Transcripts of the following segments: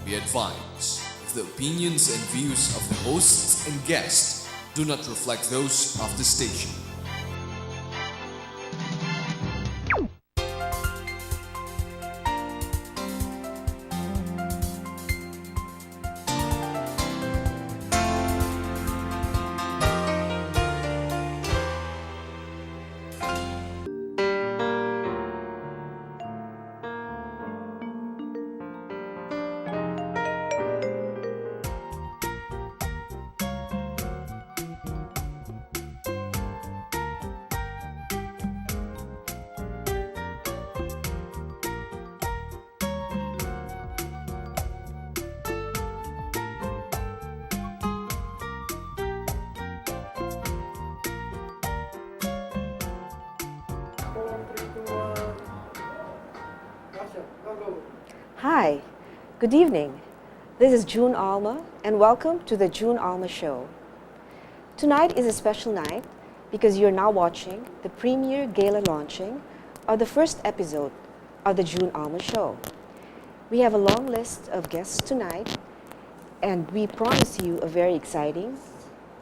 Be advised, the opinions and views of the hosts and guests do not reflect those of the station. Hi, good evening. This is June Alma, and welcome to the June Alma Show. Tonight is a special night because you're now watching the premiere gala launching of the first episode of the June Alma Show. We have a long list of guests tonight, and we promise you a very exciting,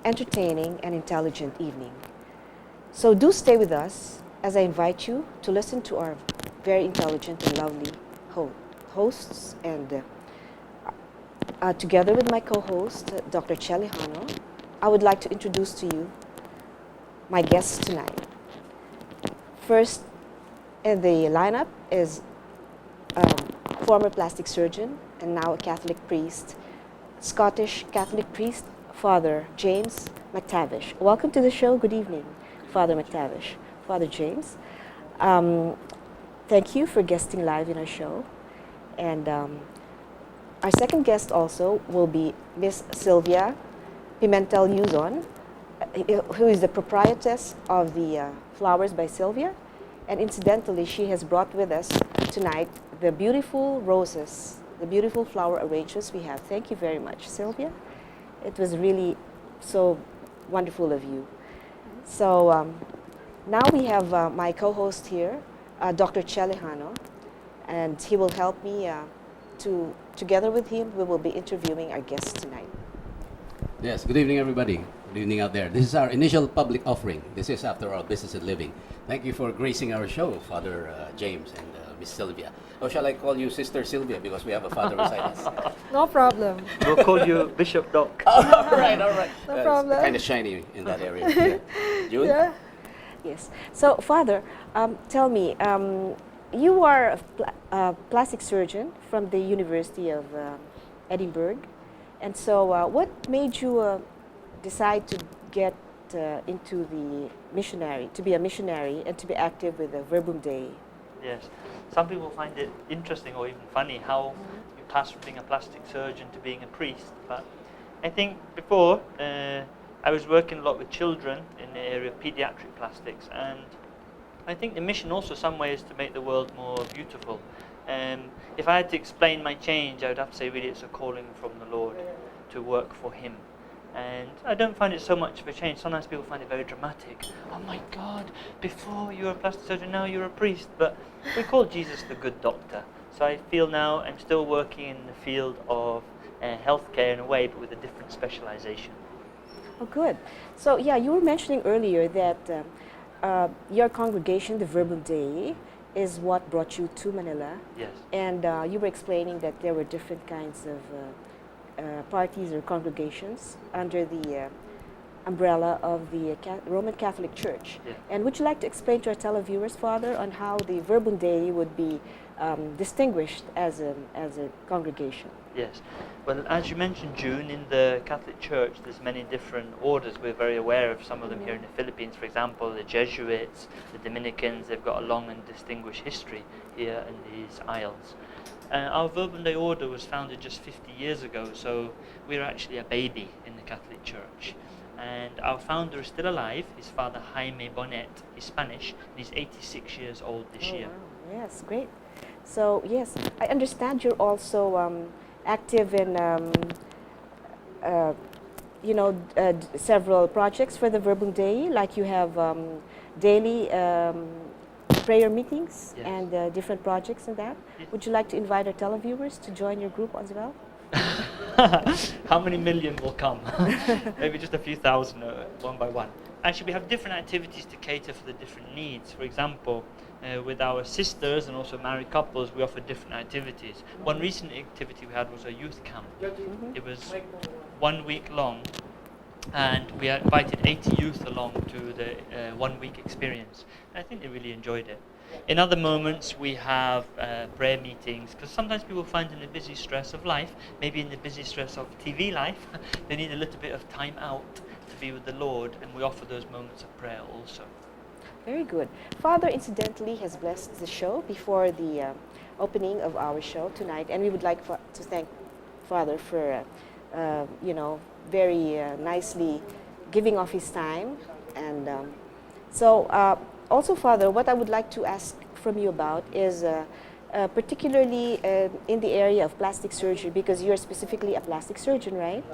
entertaining, and intelligent evening. So do stay with us as I invite you to listen to our very intelligent and lovely hosts, and together with my co-host, Dr. Chelihano, I would like to introduce to you my guests tonight. First in the lineup is former plastic surgeon and now a Catholic priest, Scottish Catholic priest, Father James Mctavish. Welcome to the show. Good evening, Father Mctavish. Father James, thank you for guesting live in our show. And our second guest also will be Miss Sylvia Pimentel, who is the proprietress of the Flowers by Sylvia. And incidentally, she has brought with us tonight the beautiful roses, the beautiful flower arrangements we have. Thank you very much, Sylvia. It was really so wonderful of you. So now we have my co-host here, Dr. Chelihano, and he will help me together with him, we will be interviewing our guests tonight. Yes, good evening, everybody. Good evening out there. This is our initial public offering. This is after our business and living. Thank you for gracing our show, Father James and Miss Sylvia. Or shall I call you Sister Sylvia because we have a father beside us? No problem. We'll call you Bishop Doc. All right. No problem. Kind of shiny in that area. Yeah. June? Yeah. Yes. So, Father, tell me, you are a plastic surgeon from the University of Edinburgh, and so what made you decide to get into the missionary, to be a missionary and to be active with the Verbum Dei? Yes. Some people find it interesting or even funny how you pass from being a plastic surgeon to being a priest. But I think before I was working a lot with children in the area of pediatric plastics, and I think the mission also some way is to make the world more beautiful. If I had to explain my change, I would have to say really it's a calling from the Lord to work for Him. And I don't find it so much of a change. Sometimes people find it very dramatic. Oh my God, before you were a plastic surgeon, now you're a priest. But we call Jesus the good doctor. So I feel now I'm still working in the field of healthcare in a way, but with a different specialization. Oh, good. So, yeah, you were mentioning earlier that your congregation, the Verbum Dei, is what brought you to Manila. Yes. And you were explaining that there were different kinds of parties or congregations under the umbrella of the Roman Catholic Church. Yeah. And would you like to explain to our televiewers, Father, on how the Verbum Dei would be distinguished as a congregation? Yes. Well, as you mentioned, June, in the Catholic Church, there's many different orders. We're very aware of some of them here in the Philippines. For example, the Jesuits, the Dominicans, they've got a long and distinguished history here in these isles. Our Verbum Dei order was founded just 50 years ago, so we're actually a baby in the Catholic Church. And our founder is still alive. His father, Jaime Bonet, is Spanish, and he's 86 years old this year. Wow. Yes, great. So, yes, I understand you're also active in several projects for the Verbum Dei, like you have daily prayer meetings. Yes. And different projects in that. Yes. Would you like to invite our televiewers to join your group as well? How many million will come? Maybe just a few thousand, one by one. Actually, we have different activities to cater for the different needs. For example, with our sisters and also married couples, we offer different activities. One recent activity we had was a youth camp. It was 1 week long, and we had invited 80 youth along to the 1 week experience. And I think they really enjoyed it. In other moments, we have prayer meetings, because sometimes people find in the busy stress of life, maybe in the busy stress of TV life, they need a little bit of time out to be with the Lord, and we offer those moments of prayer also. Very good. Father, incidentally, has blessed the show before the opening of our show tonight, and we would like to thank Father for, very nicely giving off his time. And also, Father, what I would like to ask from you about is particularly in the area of plastic surgery, because you're specifically a plastic surgeon, right?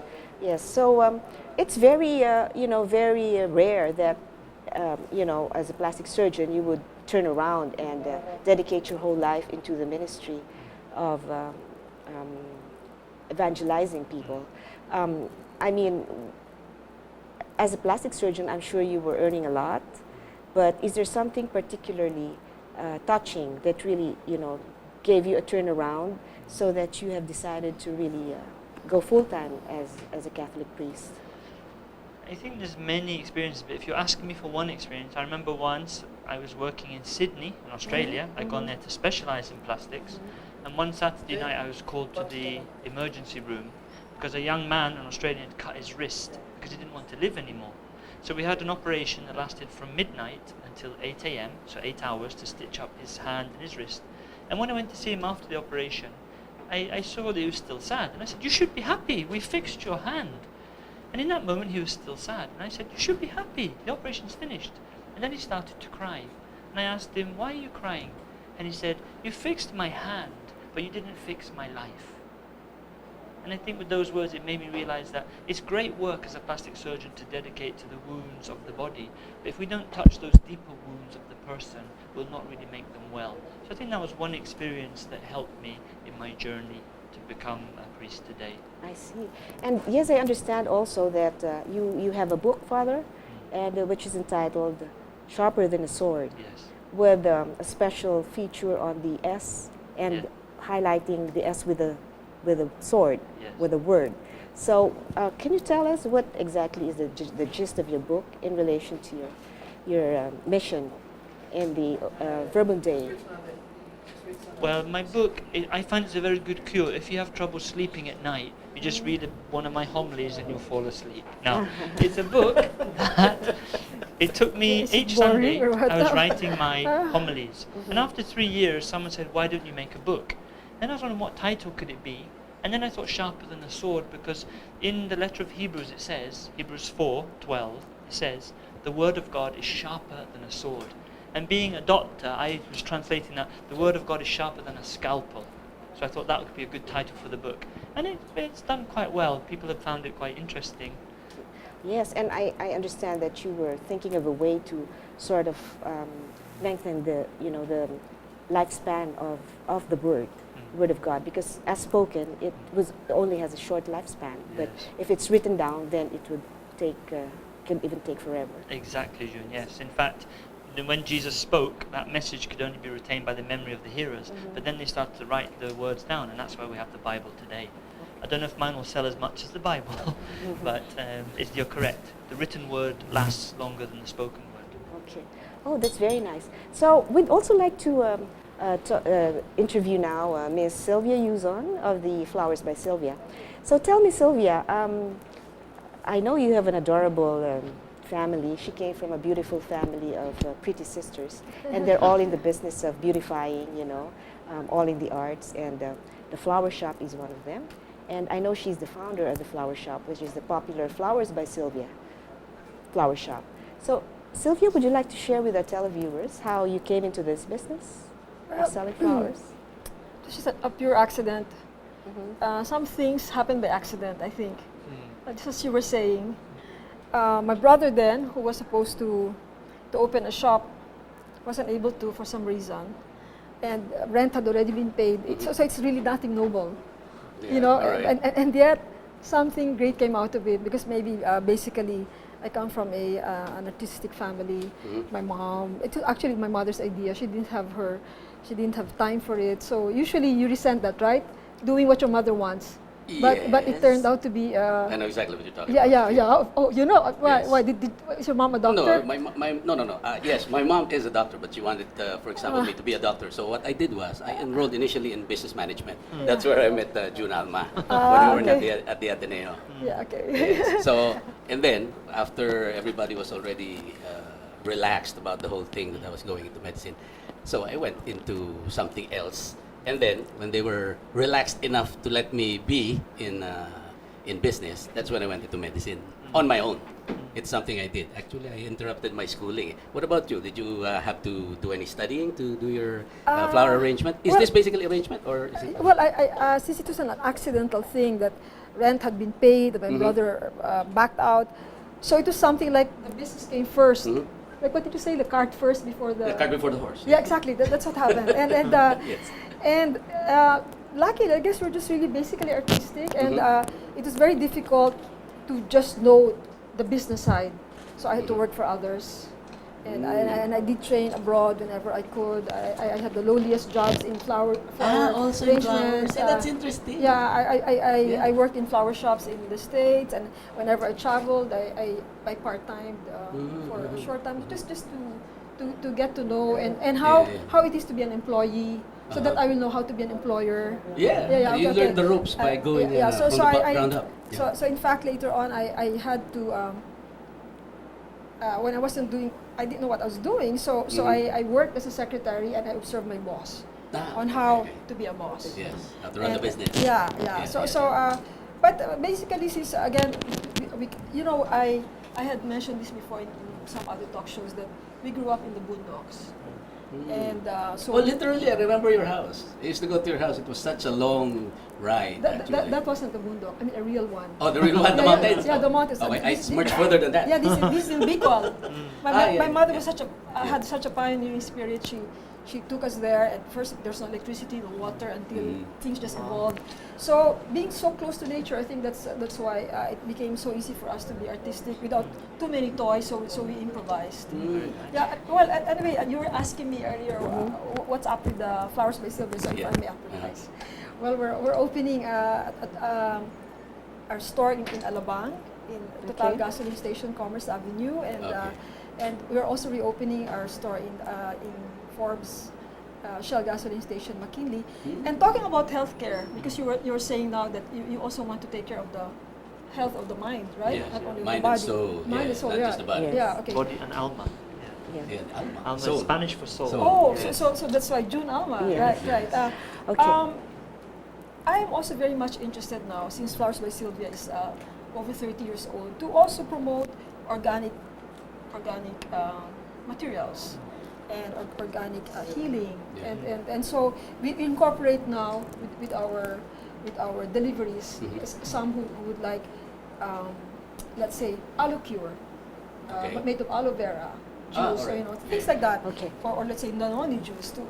Yes. So it's very, very rare that, as a plastic surgeon, you would turn around and dedicate your whole life into the ministry of evangelizing people. I mean, as a plastic surgeon, I'm sure you were earning a lot. But is there something particularly touching that really, gave you a turnaround so that you have decided to really go full-time as a Catholic priest? I think there's many experiences, but if you're asking me for one experience, I remember once I was working in Sydney, in Australia. I'd gone there to specialize in plastics. And one Saturday night I was called to the emergency room because a young man in Australia had cut his wrist because he didn't want to live anymore. So we had an operation that lasted from midnight until 8 a.m., so 8 hours to stitch up his hand and his wrist. And when I went to see him after the operation, I saw that he was still sad. And I said, "You should be happy, we fixed your hand." And in that moment he was still sad. And I said, "You should be happy, the operation's finished." And then he started to cry. And I asked him, "Why are you crying?" And he said, "You fixed my hand, but you didn't fix my life." And I think with those words it made me realize that it's great work as a plastic surgeon to dedicate to the wounds of the body, but if we don't touch those deeper wounds of the person, we'll not really make them well. So I think that was one experience that helped me in my journey to become a priest today. I see. And yes, I understand also that you have a book, Father, and which is entitled Sharper Than a Sword, Yes. with a special feature on the S and highlighting the S with a sword, Yes. with a word. So can you tell us what exactly is the gist of your book in relation to your mission in the Verbal Day? Well, my book, I find it's a very good cure. If you have trouble sleeping at night, you just read one of my homilies and you'll fall asleep. Now, it's a book that it took me each Sunday, I was writing my homilies. And after 3 years, someone said, "Why don't you make a book?" And I was wondering what title could it be. And then I thought sharper than a sword, because in the letter of Hebrews it says, Hebrews 4:12, it says, "The word of God is sharper than a sword." And being a doctor, I was translating that the word of God is sharper than a scalpel. So I thought that would be a good title for the book. And it's done quite well. People have found it quite interesting. Yes, and I understand that you were thinking of a way to sort of lengthen the lifespan of the word of God, because as spoken it only has a short lifespan. But Yes. if it's written down, then it would can even take forever. Exactly, June, yes. In fact, when Jesus spoke, that message could only be retained by the memory of the hearers. But then they started to write the words down, and that's why we have the Bible today. I don't know if mine will sell as much as the Bible, but you're correct. The written word lasts longer than the spoken word. Okay. Oh, that's very nice. So we'd also like to interview now Ms. Sylvia Yuzon of the Flowers by Sylvia. So tell me, Sylvia, I know you have an adorable family. She came from a beautiful family of pretty sisters, and they're all in the business of beautifying, all in the arts, and the flower shop is one of them. And I know she's the founder of the flower shop, which is the popular Flowers by Sylvia flower shop. So, Sylvia, would you like to share with our televiewers how you came into this business of selling flowers? This is a pure accident. Some things happen by accident, I think. Just as you were saying, my brother then, who was supposed to open a shop, wasn't able to for some reason, and rent had already been paid. So it's really nothing noble. you know, all right. and yet something great came out of it because maybe basically I come from an artistic family. My mom, it was actually my mother's idea. She didn't have time for it. So usually you resent that, right? Doing what your mother wants. But it turned out to be. I know exactly what you're talking Yeah, about. yeah, yeah. Oh, you know why? Yes. Why is your mom a doctor? No. Yes, my mom is a doctor, but she wanted, for example, me to be a doctor. So what I did was I enrolled initially in business management. That's where I met June Alma when we were at the Ateneo. Yeah, okay. Yes. So, and then after everybody was already relaxed about the whole thing that I was going into medicine, so I went into something else. And then when they were relaxed enough to let me be in business, that's when I went into medicine on my own. It's something I did. Actually, I interrupted my schooling. What about you? Did you have to do any studying to do your flower arrangement? Is this basically arrangement or is it? Well, since it was an accidental thing that rent had been paid, my brother backed out, so it was something like the business came first. Like what did you say? The cart first before the cart before the horse. Yeah, exactly. That's what happened. Yes. And luckily, I guess we're just really basically artistic, and it was very difficult to just know the business side. So I had to work for others, and I did train abroad whenever I could. I had the lowliest jobs in flower also in flowers. arrangements. Yeah, that's interesting. Yeah, I worked in flower shops in the States, and whenever I traveled, I part-timed for a short time, just to get to know and how it is to be an employee, so that I will know how to be an employer. Yeah, you learn the ropes by going from the ground up. Yeah. So in fact, later on, I had to, when I didn't know what I was doing, so I worked as a secretary and I observed my boss on how to be a boss. Yes, how to run the business. Yeah. But basically, since again, I had mentioned this before in some other talk shows that we grew up in the boondocks. And so literally, I remember your house. I used to go to your house. It was such a long ride. that wasn't the boondock. I mean, a real one. Oh, the real one, the mountains. Yeah, the mountains. Oh, it's much further than that. Yeah, this is in Bicol. My mother was had such a pioneering spirit. She took us there. At first, there's no electricity, no water until things just evolved. So being so close to nature, I think that's why it became so easy for us to be artistic without too many toys. So we improvised. Yeah. Well, anyway, you were asking me earlier what's up with the Flowers by Sylvia. So if I may advertise. Well, we're opening our store in Alabang, in Total Gasoline Station, Commerce Avenue, and we're also reopening our store in Forbes Shell Gasoline Station, McKinley. And talking about healthcare, because you were saying now that you also want to take care of the health of the mind, right? Yes, not only mind the body. and soul. Mind and soul, not just the body. Yes. Yeah, okay. Body and alma. Yeah. Alma. Alma Soul. is Spanish for soul. Oh, Yes. so that's why June Alma, Yes. right. Okay. I'm also very much interested now, since Flowers by Sylvia is over 30 years old, to also promote organic materials and organic healing, and so we incorporate now with our deliveries. Some who would like, let's say, aloe cure, made of aloe vera juice, or things like that. Okay. Or let's say noni juice to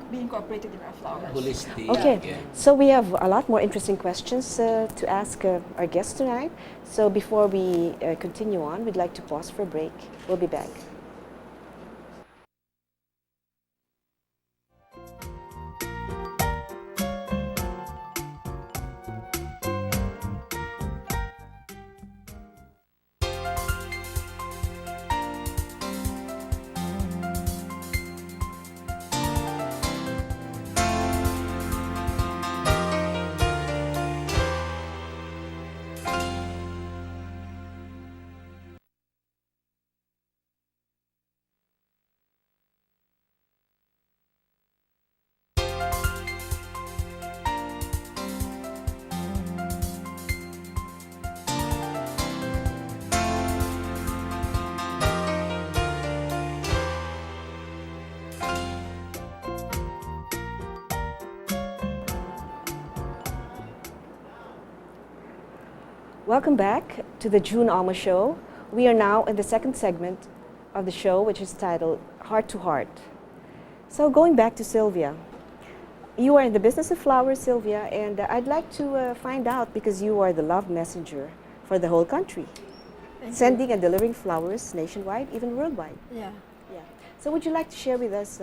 be incorporated in our flowers. Holistic. Okay, Yeah. so we have a lot more interesting questions to ask our guests tonight. So before we continue on, we'd like to pause for a break. We'll be back. Welcome back to the June Alma Show. We are now in the second segment of the show, which is titled Heart to Heart. So going back to Sylvia, you are in the business of flowers, Sylvia, and I'd like to find out, because you are the love messenger for the whole country, Thank sending you. and delivering flowers nationwide, even worldwide. Yeah. Yeah. So would you like to share with us,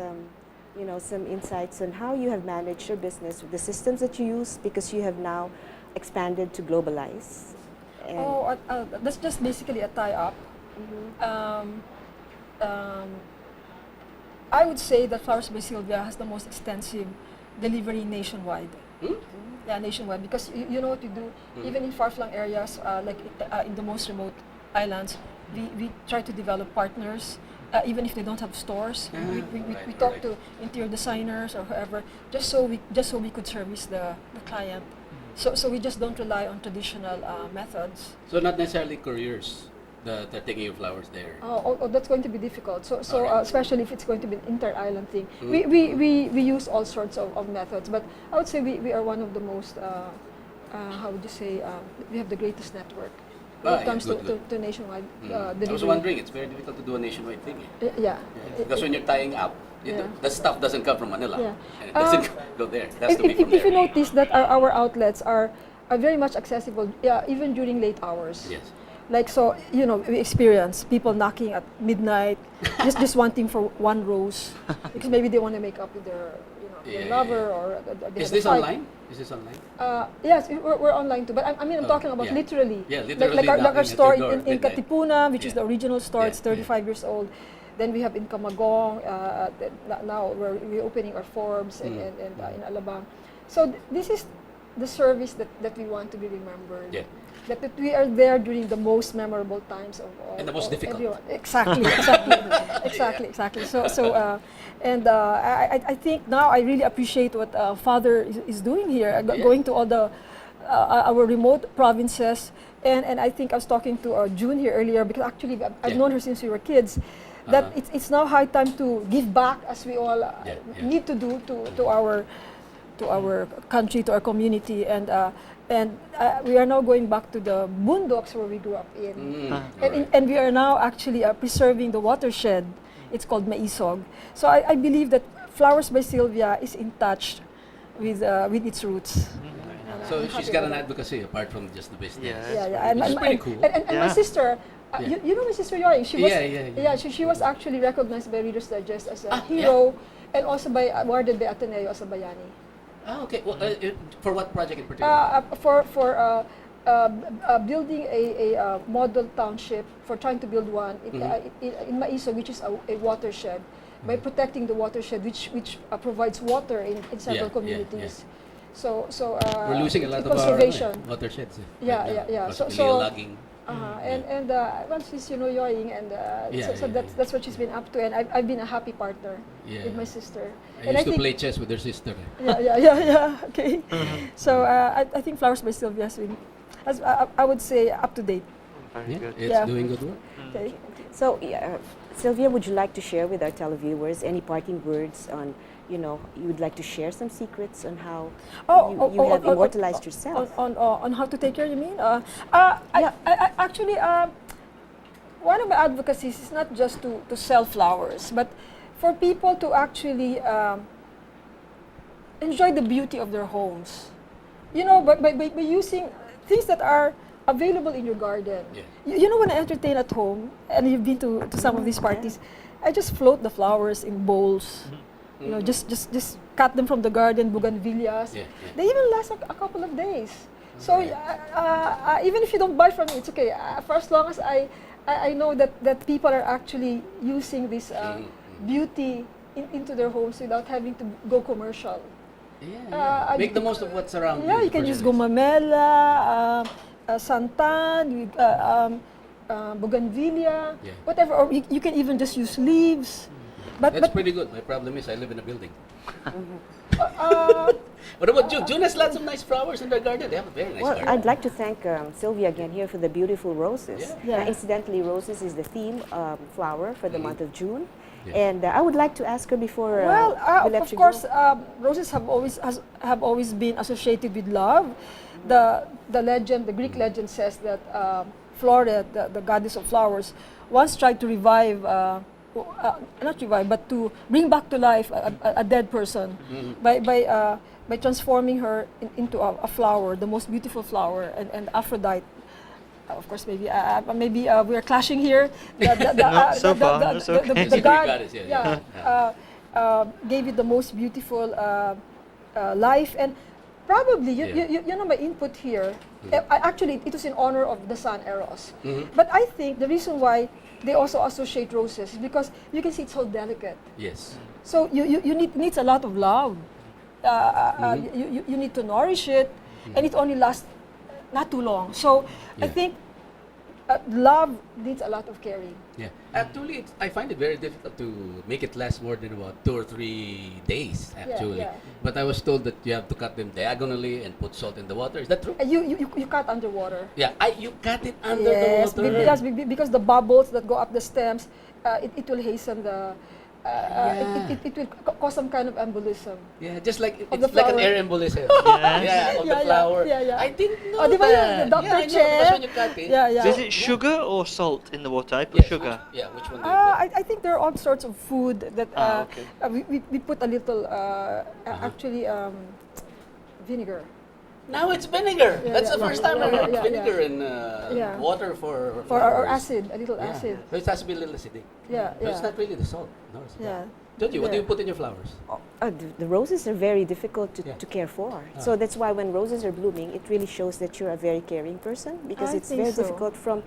some insights on how you have managed your business, the systems that you use, because you have now expanded to globalize? And That's just basically a tie-up. I would say that Flowers by Sylvia has the most extensive delivery nationwide. Yeah, nationwide, because you know what we do, even in far-flung areas, in the most remote islands, we try to develop partners, even if they don't have stores. We talk to interior designers or whoever, just so we could service the client. So we just don't rely on traditional methods. So not necessarily couriers that are taking your flowers there. That's going to be difficult. So Alright. especially if it's going to be an inter-island thing. We use all sorts of methods, but I would say we are one of the most, how would you say, we have the greatest network when it comes to nationwide delivery. I was wondering, it's very difficult to do a nationwide thing. Yeah. Because when you're tying up, the stuff doesn't come from Manila. Yeah. And it doesn't go there. It has to be from If you there. notice that our outlets are very much accessible, even during late hours. Yes. Like, so, we experience people knocking at midnight, just wanting for one rose, because maybe they want to make up with their, their lover, or they Is have a this fight. online? Is this online? Yes, we're online too, but I'm talking about yeah. literally. Yeah, literally like our knocking at store your door in midnight. Katipunan, which is the original store. Yeah, It's 35 years old. Then we have in Camagong. Now we're opening our Forbes and in Alabang. So this is the service that we want to be remembered. Yeah. That we are there during the most memorable times of And the most difficult. everyone. Exactly. I think now I really appreciate what Father is doing here, going to all the our remote provinces. And I think I was talking to June here earlier, because actually I've known her since we were kids. That it's now high time to give back, as we all need to do to our country, to our community, and we are now going back to the boondocks where we grew up in, and we are now actually preserving the watershed. It's called Maisog. So I believe that Flowers by Sylvia is in touch with its roots. So she's got an advocacy apart from just the business. Yeah. Which is pretty cool. And my sister. You know my sister Yoy. She was Yeah. she was actually recognized by Reader's Digest as a hero, and also awarded by Ateneo as a Bayani. Okay. Well, for what project in particular? For building a model township, for trying to build one in Maiso, which is a watershed, by protecting the watershed, which provides water in several communities. So We're losing a lot of conservation. our watersheds. Yeah. So logging. And once she's yoing, and that's what she's been up to, and I've been a happy partner with my sister. I used to play chess with her sister. Yeah. Okay. So I think Flowers by Sylvia has been, I would say, up to date. Very good. It's doing good work. Okay. So, Sylvia, would you like to share with our televiewers any parting words on, you would like to share some secrets on how you have immortalized yourself? On how to take care, you mean? I actually, one of my advocacies is not just to sell flowers, but for people to actually enjoy the beauty of their homes. By using things that are available in your garden. Yeah. When I entertain at home, and you've been to some of these parties, I just float the flowers in bowls. Just cut them from the garden, bougainvilleas. They even last a couple of days. So even if you don't buy from me, it's okay. For as long as I know that people are actually using this beauty into their homes without having to go commercial. Make the most of what's around you. Yeah, you can use gumamela, santan, bougainvillea, whatever. Or you can even just use leaves. That's pretty good. My problem is I live in a building. What about June? June has lots of nice flowers in their garden. They have a very nice garden. I'd like to thank Sylvia again here for the beautiful roses. Incidentally, roses is the theme flower for the month of June. And I would like to ask her before we let of you course, go. roses have always been associated with love. The legend, the Greek legend says that Flora, the goddess of flowers, once tried to revive not revive, but to bring back to life a dead person by transforming her into a flower, the most beautiful flower, and Aphrodite. Of course, maybe we are clashing here. No, so far, that's okay. The Secret god, goddess, yeah. gave it the most beautiful life, and probably you know my input here. Actually, it was in honor of the sun Eros. But I think the reason why they also associate roses is because you can see it's so delicate. Yes. So you needs a lot of love. You need to nourish it, and it only lasts not too long. So I Yeah. think love needs a lot of caring. Yeah. Actually, I find it very difficult to make it last more than about 2 or 3 days, actually. yeah. But I was told that you have to cut them diagonally and put salt in the water. Is that true? You cut underwater. Yeah. You cut it under Yes, the water. because the bubbles that go up the stems, it will hasten the. It will cause some kind of embolism. Yeah, just like Of the it's like an flower. air embolism. Yeah. Of the flower. yeah. I didn't know Oh, di ba that. yung Dr. Yeah, I know, Che? because when you cut it. Yeah. So is it sugar or salt in the water? I put Yes, sugar. which one do you put? I think there are all sorts of food that Okay. we put a little actually vinegar. Now it's vinegar. Yeah, That's yeah, the first yeah, time I yeah, heard yeah, vinegar and Yeah. water for For or flowers. acid, a little Yeah. acid. So it has to be a little acidic. Yeah, So it's yeah. not really the salt. No, it's Yeah. Don't you? What do Yeah. you put in your flowers? The roses are very difficult Yeah. to care for. Ah. So that's why when roses are blooming, it really shows that you're a very caring person, because I it's think very so. difficult from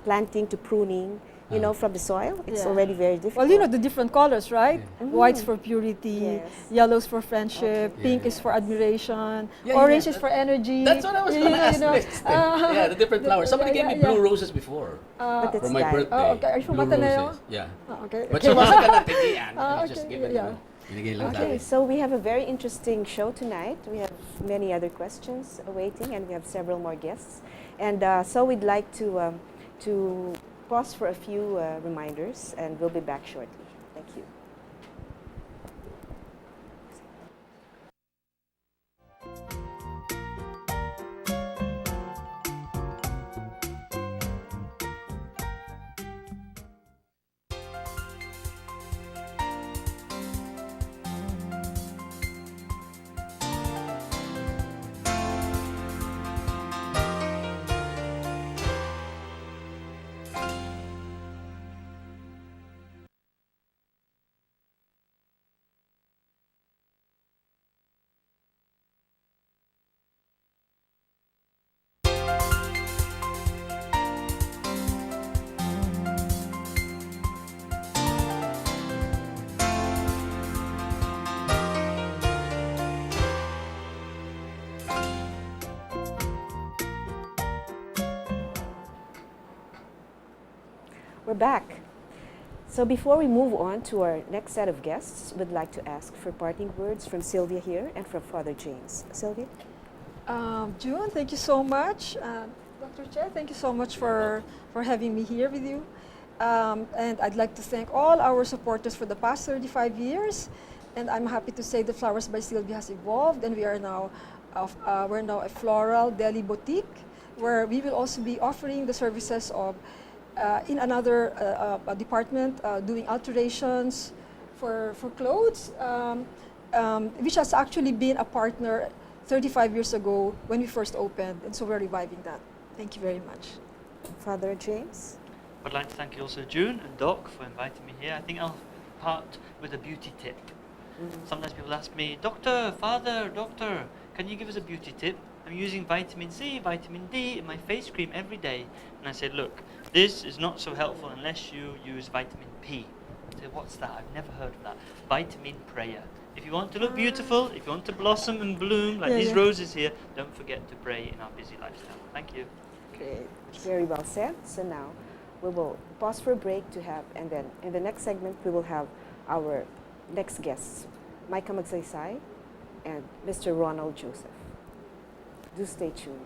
planting to pruning, from the soil. It's Yeah. already very difficult. Well, you know the different colors, right? Yeah. White's for purity, Yes. yellow's for friendship, Okay. pink Yeah, is for admiration, Yeah, orange yeah, is for energy. That's what I was going to ask next. Yeah, the different flowers. Somebody gave me blue roses before But for it's my dyed. birthday. Oh, okay. Are you from Blue Ateneo? roses. Yeah. Okay. But she wasn't gonna take it. Just okay, given. yeah. Binigay lang sa Okay, akin. so we have a very interesting show tonight. We have many other questions awaiting, and we have several more guests. And so we'd like to pause for a few reminders, and we'll be back shortly. Thank you. We're back. So before we move on to our next set of guests, we'd like to ask for parting words from Sylvia here and from Father James. Sylvia? June, thank you so much. Dr. Che, thank you so much for having me here with you. And I'd like to thank all our supporters for the past 35 years. And I'm happy to say the Flowers by Sylvia has evolved, and we're now a floral deli boutique, where we will also be offering the services of in another department, doing alterations for clothes, which has actually been a partner 35 years ago when we first opened, and so we're reviving that. Thank you very much. Father James? I'd like to thank you also, June and Doc, for inviting me here. I think I'll part with a beauty tip. Sometimes people ask me, Doctor, can you give us a beauty tip? I'm using vitamin C, vitamin D in my face cream every day. And I said, look, this is not so helpful unless you use vitamin P. I said, what's that? I've never heard of that. Vitamin prayer. If you want to look beautiful, if you want to blossom and bloom like these roses here, don't forget to pray in our busy lifestyle. Thank you. Great. Very well said. So now we will pause for a break to have, and then in the next segment we will have our next guests, Micah Magsaysay and Mr. Ronald Joseph. Do stay tuned.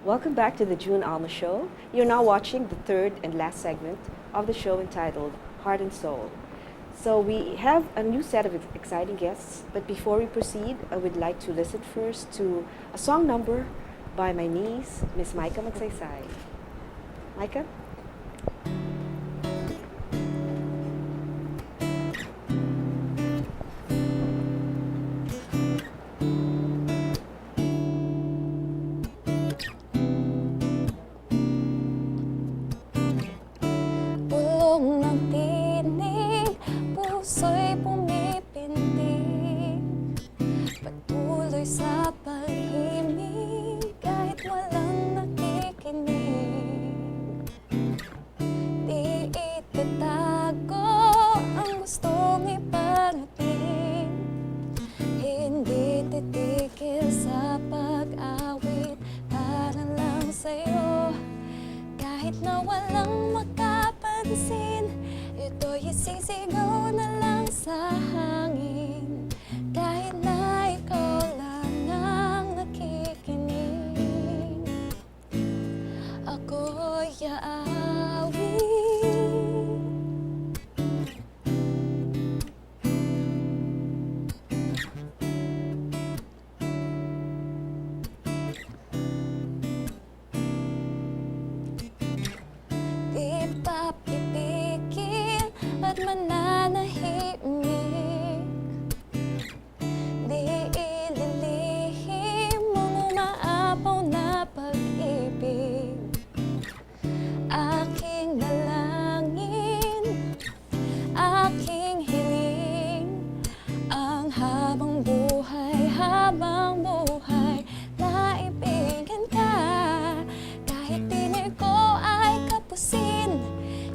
Welcome back to the June Alma Show. You're now watching the third and last segment of the show entitled Heart and Soul. So we have a new set of exciting guests, but before we proceed, I would like to listen first to a song number by my niece, Miss Micah Magsaysay. Micah? Bulong ng tinig, puso'y pumipintig. Patuloy sa paghimig, kahit walang nakikinig. Di itatago ang gustong iparating. Hindi titigil sa pag-awit para lang sa'yo. Kahit na walang makapansin, ito'y isisigaw na lang sa hangin. Kahit na ikaw lang ang nakikinig, ako'y aawit. Di papipikil at mananahimik. Di ililihim ang umaapaw na pag-ibig. Aking dalangin, aking hiling, ang habang buhay naibigan ka. Kahit tinig ko ay kapusin,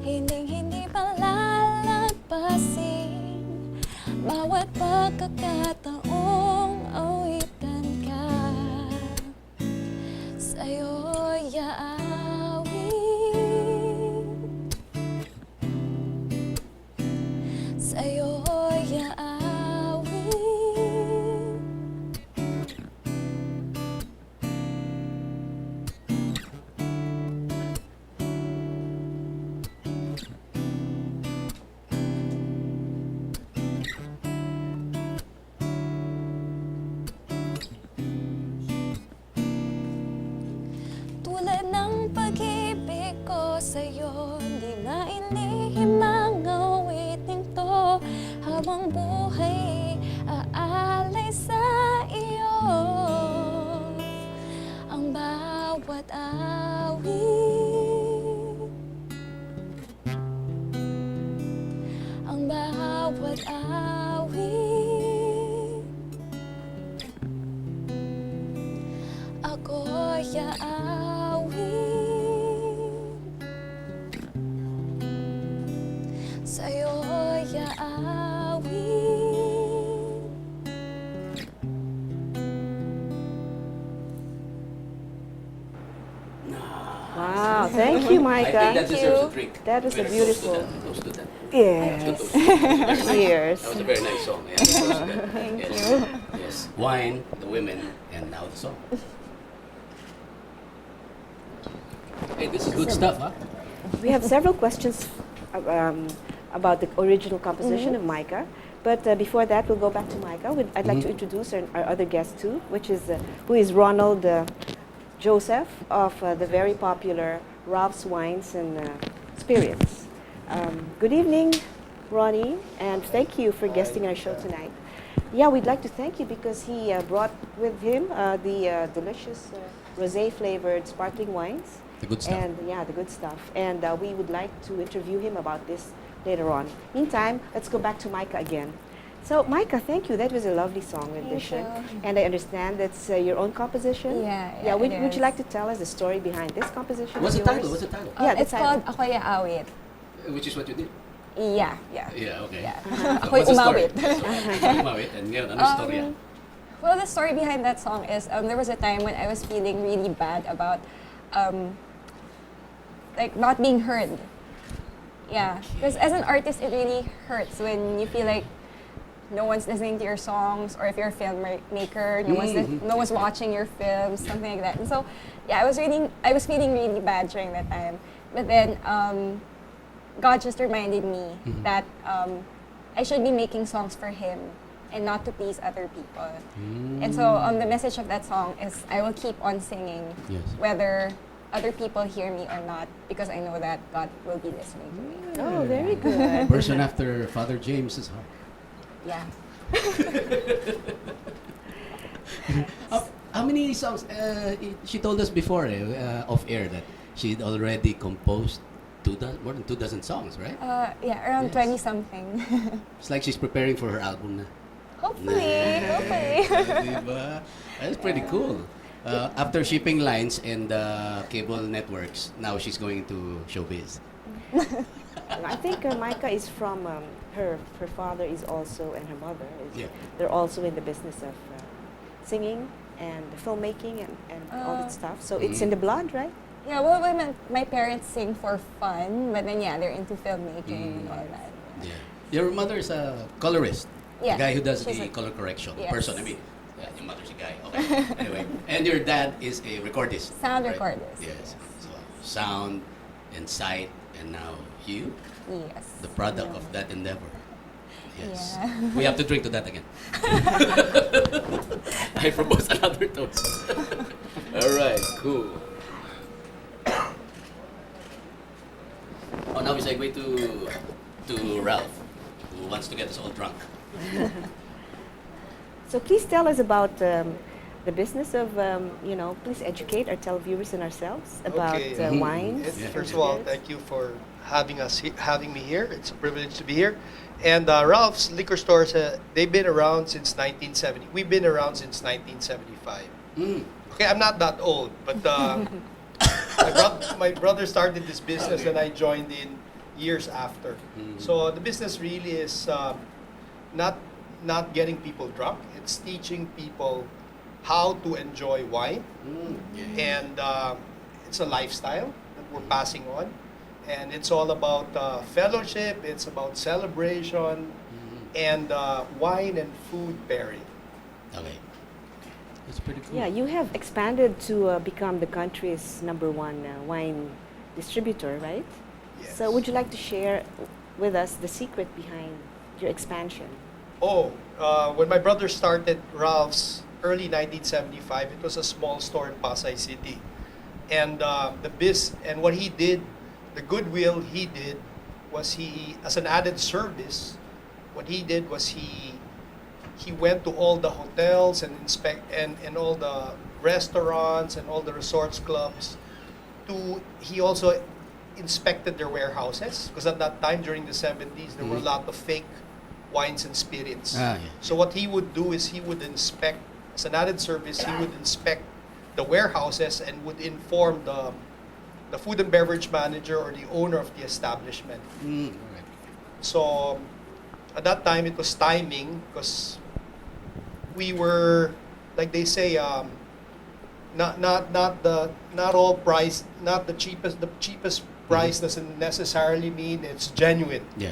hindi palalagpasin. Bawat pagkakataong awitan ka, sa'yo'y aawit. Sa'yo'y aawit. Tulad ng pag-ibig ko sa'yo, di mailihim ang awiting to. Habang buhay aalay sa iyo, ang bawat awit, ang bawat awit, ako'y aawit. Sa'yo'y aawit. Wow, thank you, I think Micah. that deserves a drink. That was a Very beautiful- Close to that. Yes. Good toast. Cheers. That was a very nice song. Yeah, close to that. Thank you. Yes. Wine, the women, and now the song. Hey, this is good stuff, huh? We have several questions about the original composition of Micah. But before that, we'll go back to Micah. I'd like to introduce our other guest too, who is Ronald Joseph of the very popular Ralph's Wines and Spirits. Good evening, Ronnie, and thank you for guesting our show tonight. Yeah, we'd like to thank you because he brought with him the delicious rosé-flavored sparkling wines. The good stuff. And yeah, the good stuff. And we would like to interview him about this later on. Meantime, let's go back to Micah again. So, Micah, thank you. That was a lovely song rendition. And I understand that's your own composition. Yeah, Would it you is. like to tell us the story behind this composition? What's of the yours? title? What's the title? Yeah, the It's title. called Ako'y Aawit. Which is what you did. Yeah. Yeah, okay. Yeah. So Ako'y what's the story? umawit. Ako'y umawit. And ngayon, ano storya? Well, the story behind that song is there was a time when I was feeling really bad about like not being heard. Yeah, because as an artist, it really hurts when you feel like no one's listening to your songs, or if you're a filmmaker, no one's watching your films, something like that. And so, yeah, I was feeling really bad during that time. But then God just reminded me that I should be making songs for Him and not to please other people. And so the message of that song is I will keep on singing whether other people hear me or not, because I know that God will be listening to me. Oh, very good. Person after Father James's heart. Yeah. How many songs? She told us before off air that she'd already composed more than 2 dozen songs, right? Yeah, around 20 something. It's like she's preparing for her album na. Hopefully. Diba? That's pretty cool. After shipping lines and cable networks, now she's going to showbiz. I think Micah is from her father is also, and her mother is. Yeah. They're also in the business of singing and filmmaking and all that stuff. So it's in the blood, right? Yeah, well, my parents sing for fun, but then they're into filmmaking and all that. Yeah. Your mother is a colorist. Yeah, The guy who does she's the a- color correction. Yes. Person, I mean. Yeah, your mother's a guy. Okay. Anyway. And your dad is a recordist. Sound right? recordist. Yes. So sound and sight, and now you, Yes. the product of that endeavor. Yes. Yeah. We have to drink to that again. I propose another toast. All right, cool. Oh, now we segue to Ralph, who wants to get us all drunk. So please tell us about the business of, please educate our televiewers and ourselves about Okay. wines. Yes, Yeah. first of all, thank you for having me here. It's a privilege to be here. And Ralph's Liquor Stores, they've been around since 1970. We've been around since 1975. Okay, I'm not that old, but my brother started this business and I joined in years after. So the business really is not getting people drunk. It's teaching people how to enjoy wine, and it's a lifestyle that we're passing on, and it's all about fellowship. It's about celebration, and wine and food pairing. Okay. That's pretty cool. Yeah, you have expanded to become the country's #1 wine distributor, right? Yes. So would you like to share with us the secret behind your expansion? When my brother started Ralph's early 1975, it was a small store in Pasay City, and what he did, the goodwill he did, was as an added service, what he did was he went to all the hotels and and all the restaurants and all the resorts clubs. He also inspected their warehouses, because at that time during the 70s there were a lot of fake wines and spirits. Yeah. So what he would do is he would inspect, as an added service, he would inspect the warehouses and would inform the food and beverage manager or the owner of the establishment. All right. So at that time it was timing, because we were, like they say, not the cheapest price doesn't necessarily mean it's genuine. Yeah.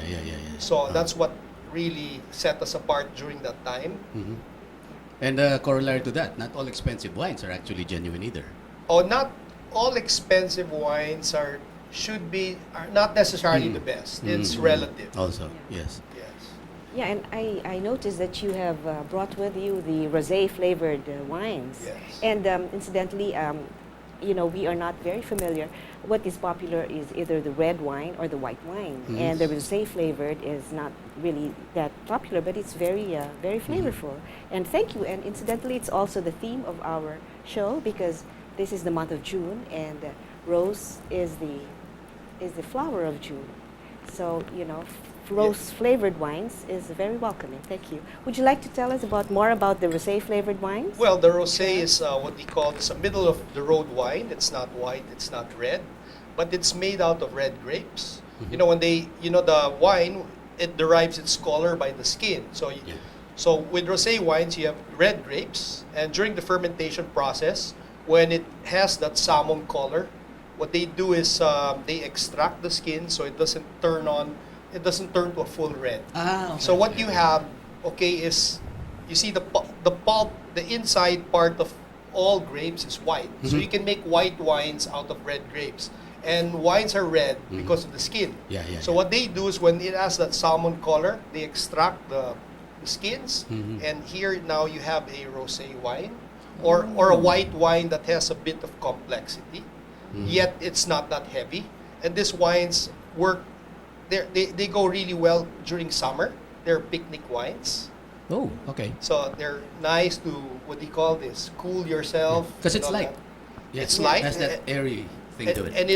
So that's what really set us apart during that time. And corollary to that, not all expensive wines are actually genuine either. Not all expensive wines are not necessarily the best. It's relative. Also, yes. Yes. Yeah, and I noticed that you have brought with you the rosé flavored wines. Yes. And incidentally, we are not very familiar. What is popular is either the red wine or the white wine, and the rosé flavored is not really that popular, but it's very flavorful. And thank you. And incidentally, it's also the theme of our show, because this is the month of June, and rose is the flower of June. So rose flavored wines is very welcoming. Thank you. Would you like to tell us more about the rosé flavored wines? Well, the rosé is what we call a middle of the road wine. It's not white, it's not red, but it's made out of red grapes. When the wine, it derives its color by the skin. So with rosé wines, you have red grapes, and during the fermentation process, when it has that salmon color, what they do is they extract the skin so it doesn't turn to a full red. Okay. So what you have okay, is you see the pulp, the inside part of all grapes is white. So you can make white wines out of red grapes. And wines are red because of the skin. So what they do is when it has that salmon color, they extract the skins. And here now you have a rosé wine or a white wine that has a bit of complexity. Yet it's not that heavy. And these wines work, they go really well during summer. They're picnic wines. Oh, okay. So they're nice to, what do you call this? Cool yourself. Because it's and all light. that. Yeah, It's light. It has that airy thing to it. And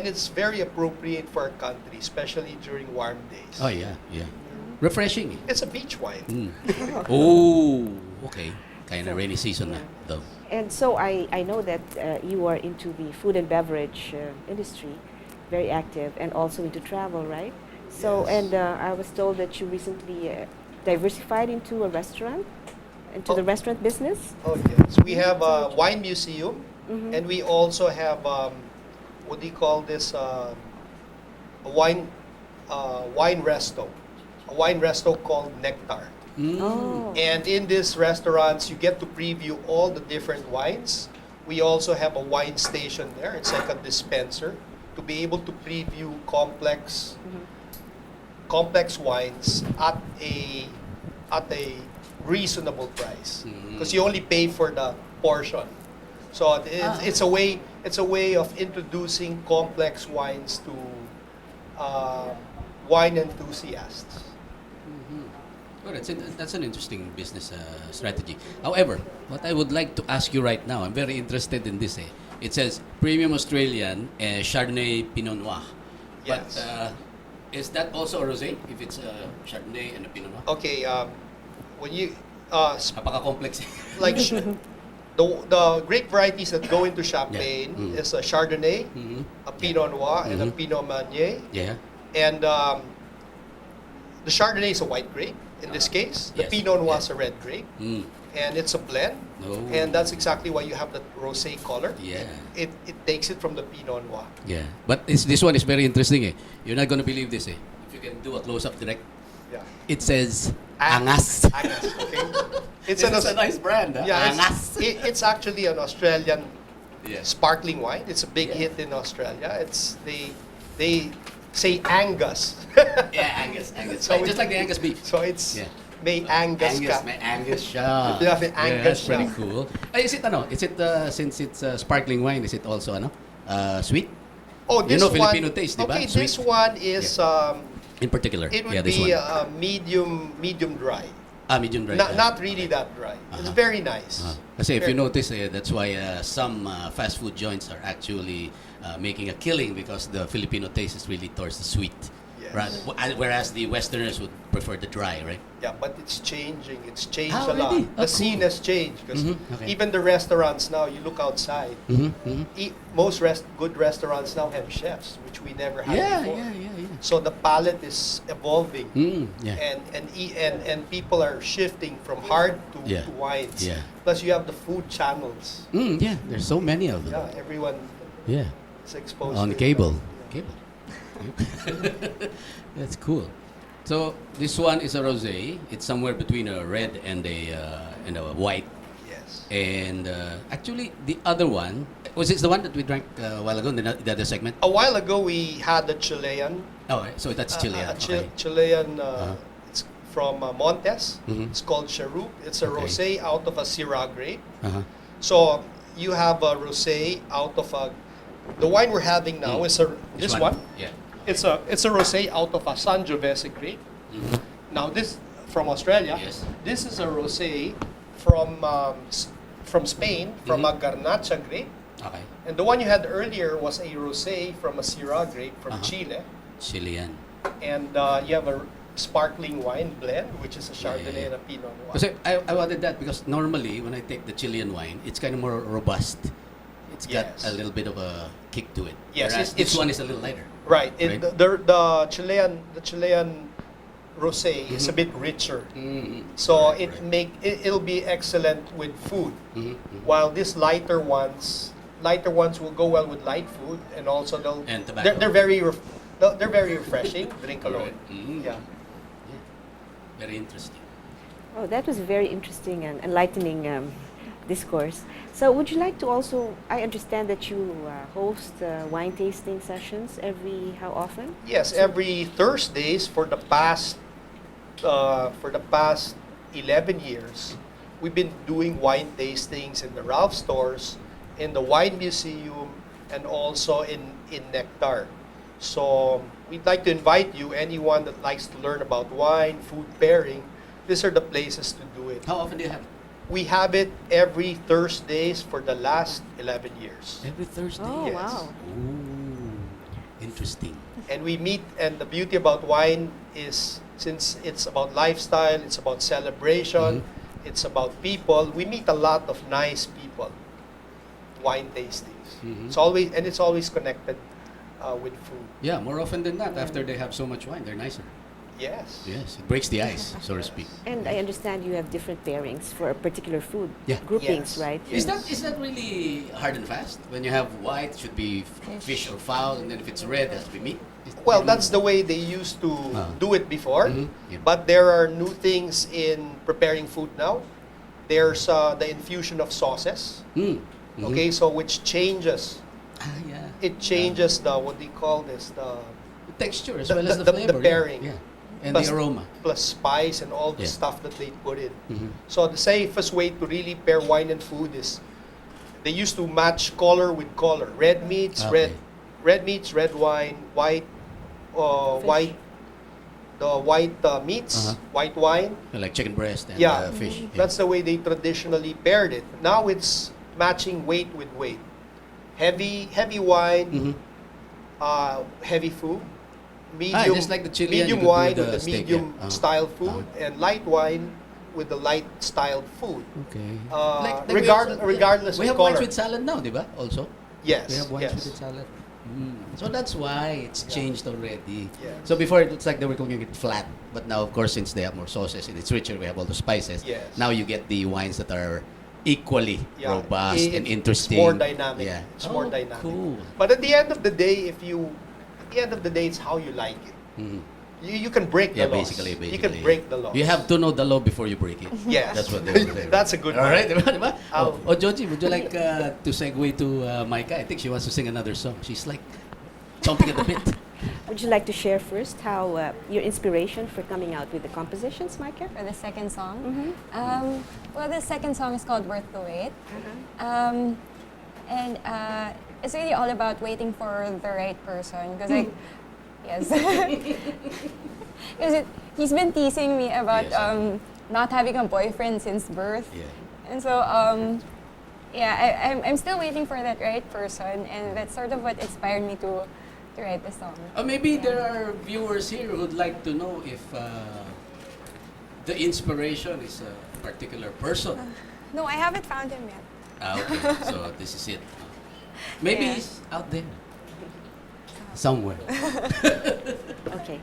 it's very appropriate for our country, especially during warm days. Oh, yeah, yeah. Refreshing. It's a beach wine. Oh, okay. Kind of rainy season na, though. And so I know that you are into the food and beverage industry, very active, and also into travel, right? So, Yes. and I was told that you recently diversified into a restaurant, into the Oh. restaurant business. Oh yes, we have a wine museum, and we also have what do you call this? A wine resto called Nectar. Oh. And in these restaurants, you get to preview all the different wines. We also have a wine station there. It's like a dispenser to be able to preview complex wines at a reasonable price because you only pay for the portion. So it's a way of introducing complex wines to wine enthusiasts. Well, that's an interesting business strategy. However, what I would like to ask you right now, I'm very interested in this. It says Premium Australian Chardonnay Pinot Noir. Yes. But is that also a rosé? If it's a Chardonnay and a Pinot Noir? Okay, when you Napaka-complex. like the grape varieties that go into Champagne is a Chardonnay, a Pinot Noir, and a Pinot Meunier. Yeah. And the Chardonnay is a white grape in this case. The Yes. Pinot Noir is Yeah. a red grape, Mm. and it's a blend. Oh. And that's exactly why you have that rosé color. Yeah. It takes it from the Pinot Noir. Yeah. But this one is very interesting. You're not going to believe this. If you can do a close-up direct, Yeah. it says Ang- Angas. Angas, okay. It's a nice brand. Huh? Yeah, Angas. it's actually an Australian Yeah. sparkling wine. It's a big Yeah. hit in Australia. They say Angus. Yeah, Angus. So Just like the Angus beef. So it's Yeah. may Angus, ka. May Angus siya. Yeah, may Angus that's pretty siya. cool. Is it since it's sparkling wine, is it also sweet? Oh, this know, one. Filipino taste, di ba? Okay, Sweet. this one is In particular. it would yeah, this be one. medium dry. Medium dry. Not really that dry. It's very nice. Kasi if Very- you notice, that's why some fast food joints are actually making a killing because the Filipino taste is really towards the sweet. Yes. Whereas the Westerners would prefer the dry, right? Yeah, but it's changing. It's changed Ah, a lot. already? The Oh, scene cool. has changed because Okay. even the restaurants now, you look outside. Most good restaurants now have chefs, which we never had before. Yeah. So the palate is evolving, Yeah. and people are shifting from hard to Yeah. wines. Yeah. Plus, you have the food channels. Yeah, there's so many of them. Yeah, everyone Yeah. is exposed On to it. cable. Yeah. Cable. That's cool. So this one is a rosé. It's somewhere between a red and a white. Yes. And actually, the other one was it the one that we drank a while ago in the other segment? A while ago, we had the Chilean. Oh, so that's Chilean. Okay. Chilean. It's from Montes. Mhm. It's called Charup. It's a Okay. rosé out of a Syrah grape. Uh-huh. So you have a rosé out of a. The wine we're having now is this one. Yeah. It's a rosé out of a Sangiovese grape. Now this from Australia. Yes. This is a rosé from Spain from a Garnacha grape, Okay. and the one you had earlier was a rosé from a Syrah grape from Chile, Chilean. and you have a sparkling wine blend, which is a Chardonnay and a Pinot Noir. Kasi I wanted that because normally when I take the Chilean wine, it's kind of more robust. It's got Yes. a little bit of a kick to it. Yes, Whereas it's- this one is a little lighter. Right. Right. The Chilean rosé is a bit richer. So it'll be excellent with food. While these lighter ones will go well with light food, and also And tobacco. they're very refreshing. Drink alone. Right. Yeah. Very interesting. Oh, that was very interesting and enlightening discourse. So, would you like to also? I understand that you host wine tasting sessions every how often? Yes, every Thursdays for the past 11 years, we've been doing wine tastings in the Ralph stores, in the wine museum, and also in Nectar. So we'd like to invite you, anyone that likes to learn about wine, food pairing, these are the places to do it. How often do you have it? We have it every Thursdays for the last 11 years. Every Thursday. Oh, Yes. wow. Ooh, interesting. And we meet, and the beauty about wine is, since it's about lifestyle, it's about celebration, it's about people, we meet a lot of nice people. Wine tastings. Mhm. It's always connected with food. Yeah, more often than not, after they have so much wine, they're nicer. Yes. Yes, it breaks the ice, so to speak. And I understand you have different pairings for a particular food Yeah. groupings, Yes. right? Is that really hard and fast? When you have white, it should be fish or fowl, and then if it's red, it has to be meat? Well, that's the way they used to do it before. Mhm. Yeah. But there are new things in preparing food now. There's the infusion of sauces. Mm. Mhm. Okay, so which changes. Ah, yeah. It changes the, what do you call this, the The texture as the- well as the- the the flavor. pairing. Yeah. And Plus- the aroma. plus spice and all the Yeah. stuff that they put in. Mhm. So the safest way to really pair wine and food is they used to match color with color. Red meats, Okay. red meats, red wine, white, Fish. white, the white meats, Uh-huh. white wine. Like chicken breast and Yeah. fish. Yeah. That's the way they traditionally paired it. Now it's matching weight with weight. Heavy wine, Mhm. heavy food. Medium, just like the Chilean, you medium could do wine the with the steak, medium yeah. Uh-huh. style food, and light wine with the light styled food. Okay. Regardless we of have color. wines with salad now, di ba? Also. Yes. We have wines yes. with salad. So that's why it's Yeah. changed already. Yes. So before it looks like they were cooking it flat, but now of course since they have more sauces and it's richer, we have all the spices. Yes. Now you get the wines that are equally Yeah. robust and interesting. It's more dynamic. Yeah. It's more dynamic. Cool. But at the end of the day, it's how you like it. Mhm. You can break Yeah, the laws. basically. You can break the laws. You have to know the law before you break it. Yes. That's what they would say. That's a good All one. right, diba? I'll- Oh, Joji, would you like to segue to Micah? I think she wants to sing another song. She's like chomping at the bit. Would you like to share first how your inspiration for coming out with the compositions, Micah? For the second song. Mm-hmm. Well, the second song is called Worth the Wait. And it's really all about waiting for the right person. Because yes. Because he's been teasing me about Yes. not having a boyfriend since birth. Yeah. And so, I'm still waiting for that right person. And that's sort of what inspired me to write the song. Maybe there are viewers here who'd like to know if the inspiration is a particular person. No, I haven't found him yet. Okay, so this is it. Maybe Yeah. he's out there. Somewhere. Okay.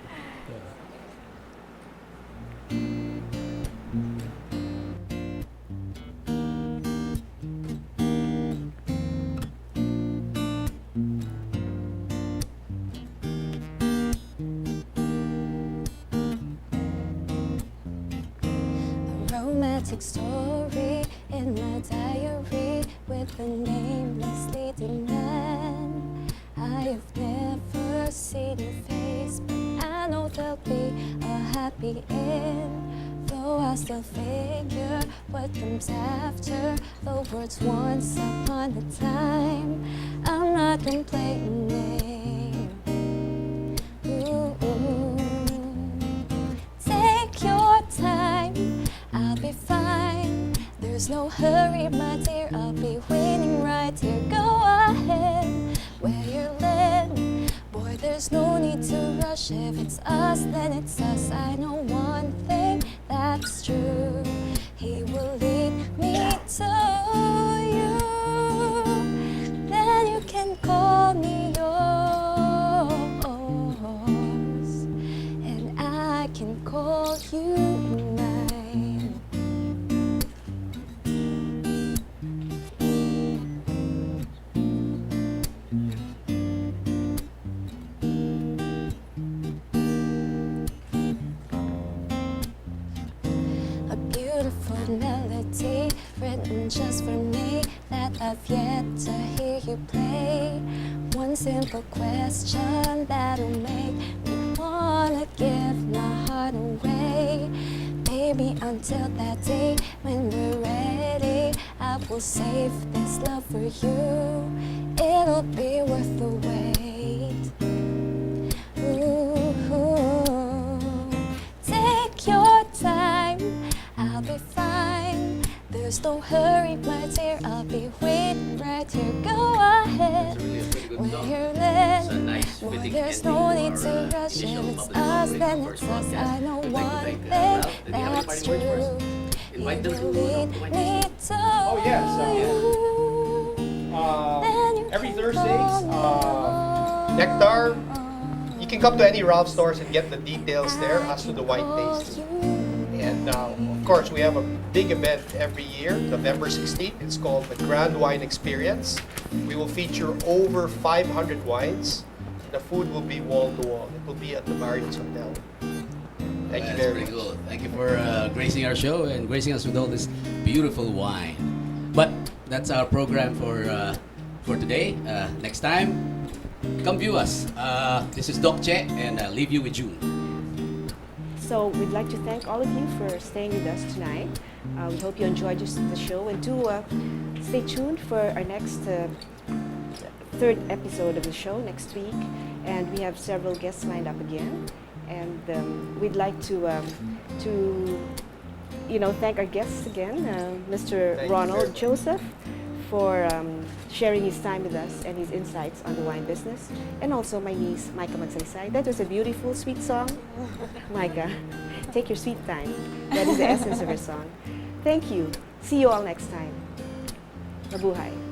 Romantic story in my diary with a nameless leading man. I have never seen your face, but I know there'll be a happy end. Though I still figure what comes after the words once upon a time. I'm not complaining. Ooh. Take your time, I'll be fine. There's no hurry, my dear, I'll be waiting right here. Go ahead, where you're led. Boy, there's no need to rush. If it's us, then it's us. I know one thing that's true. He will lead me to you. Then you can call me yours, and I can call you mine. A melody written just for me that I've yet to hear you play. One simple question that'll make me wanna give my heart away. Baby, until that day when we're ready, I will save this love for you. It'll be worth the wait. Ooh, take your time, I'll be fine. There's no hurry, my dear, I'll be waiting right here. Go ahead, when you're ready. Boy, there's no need to rush. If it's us, then it's us. I know one thing that's true. You will lead me to Every Thursdays, Nectar. You can come to any Ralph stores and get the details there as to the wine tasting. And of course, we have a big event every year, November 16th. It's called the Grand Wine Experience. We will feature over 500 wines. The food will be wall to wall. It will be at the Marriott's Hotel. Thank you very much. Good. Thank you for gracing our show and gracing us with all this beautiful wine. But that's our program for today. Next time, come view us. This is Doc Che, and I'll leave you with June. So we'd like to thank all of you for staying with us tonight. We hope you enjoyed the show, and do stay tuned for our next third episode of the show next week. And we have several guests lined up again. And we'd like to thank our guests again, Mr. Thank you Ronald very much. Joseph, for sharing his time with us and his insights on the wine business, and also my niece, Micah Magsaysay. That was a beautiful, sweet song. Micah, take your sweet time. That is the essence of her song. Thank you. See you all next time. Mabuhay.